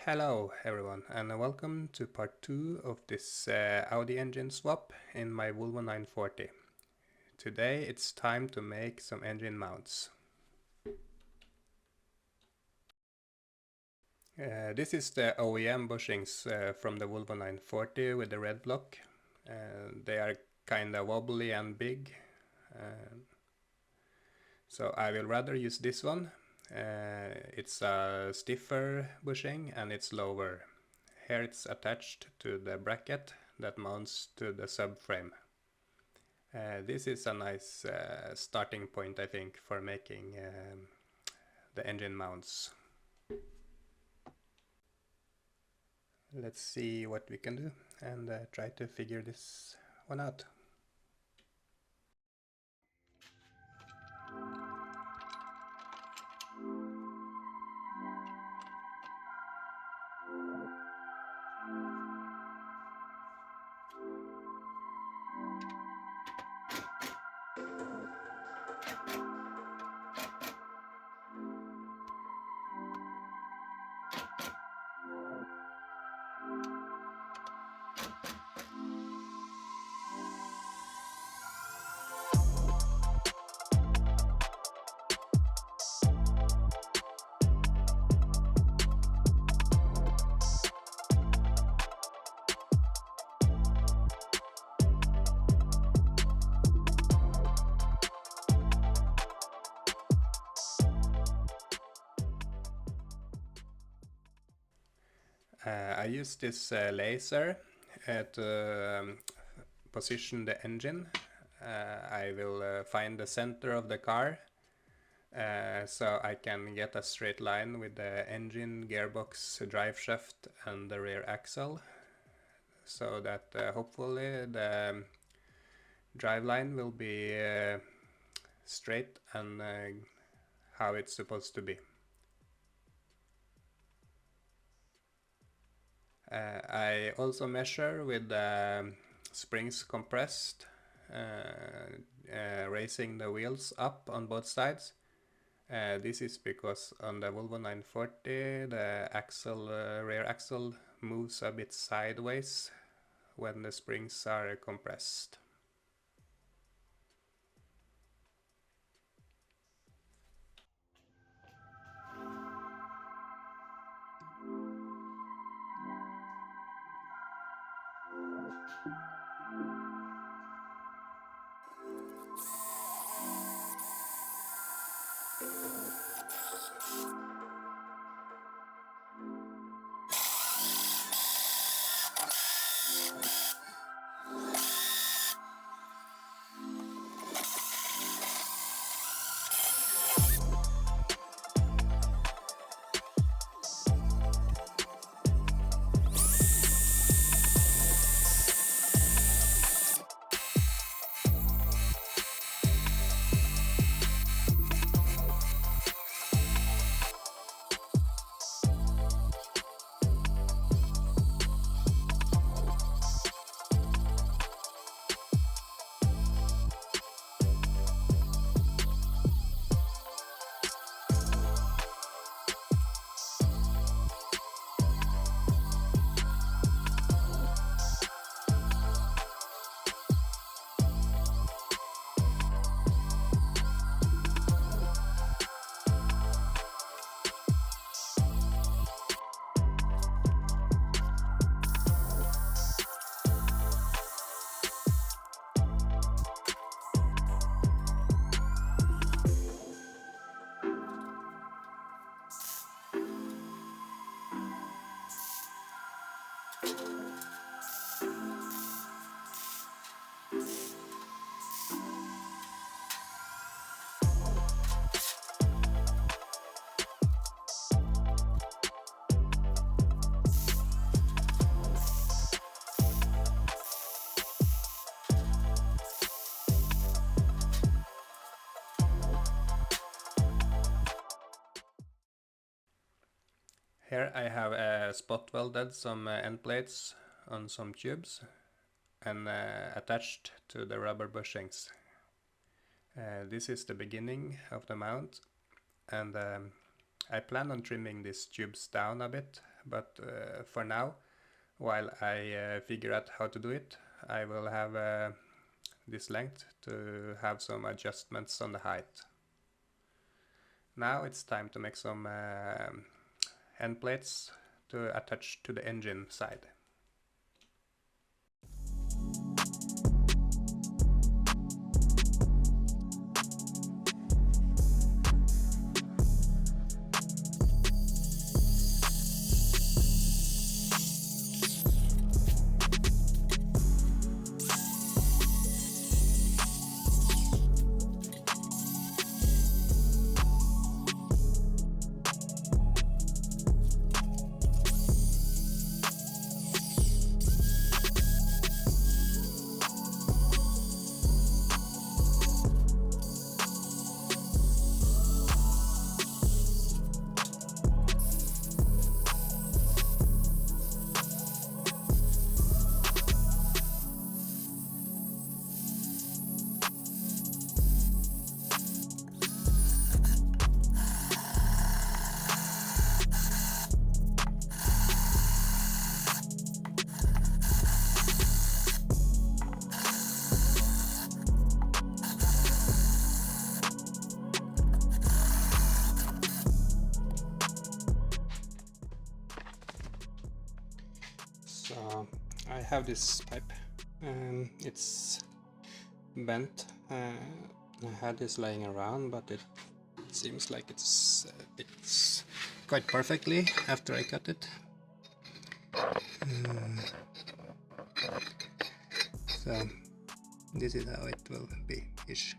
Hello everyone, and welcome to part 2 of this Audi engine swap in my Volvo 940. Today it's time to make some engine mounts. This is the OEM bushings from the Volvo 940 with the red block. They are kinda wobbly and big, so I will rather use this one. It's a stiffer bushing and it's lower. Here it's attached to the bracket that mounts to the subframe. This is a nice starting point, I think, for making the engine mounts. Let's see what we can do and try to figure this one out. I use this laser to position the engine. I will find the center of the car so I can get a straight line with the engine, gearbox, drive shaft and the rear axle, so that hopefully the drive line will be straight and how it's supposed to be. I also measure with the springs compressed, raising the wheels up on both sides. This is because on the Volvo 940 the axle, rear axle moves a bit sideways when the springs are compressed. Here I have spot welded some end plates on some tubes and attached to the rubber bushings. This is the beginning of the mount, and I plan on trimming these tubes down a bit, but for now, while I figure out how to do it, I will have this length to have some adjustments on the height. Now it's time to make some end plates to attach to the engine side. So I have this pipe, it's bent. I had this laying around, but it seems like it's quite perfectly after I cut it. So this is how it will be-ish.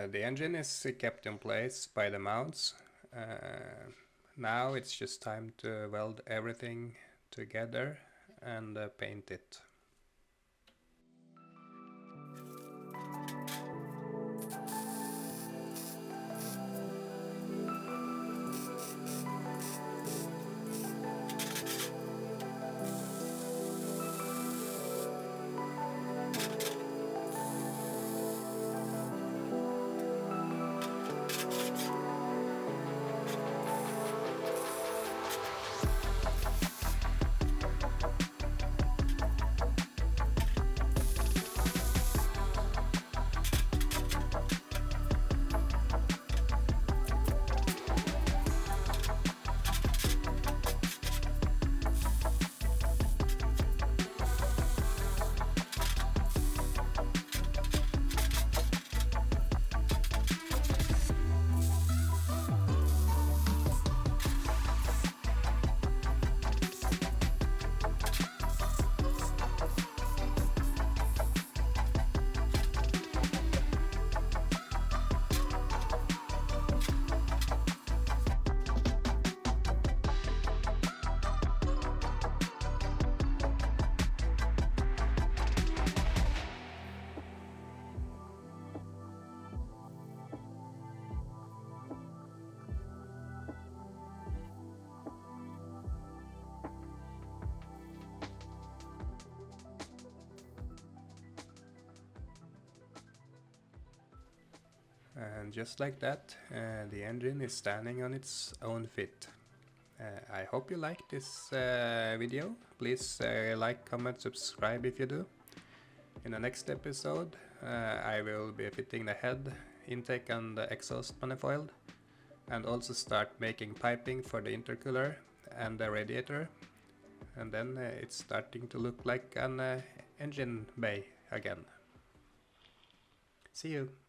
The engine is kept in place by the mounts. Now it's just time to weld everything together and paint it. And just like that, the engine is standing on its own feet. I hope you liked this video. Please like, comment, subscribe if you do. In the next episode I will be fitting the head, intake and the exhaust manifold, and also start making piping for the intercooler and the radiator. And then it's starting to look like an engine bay again. See you!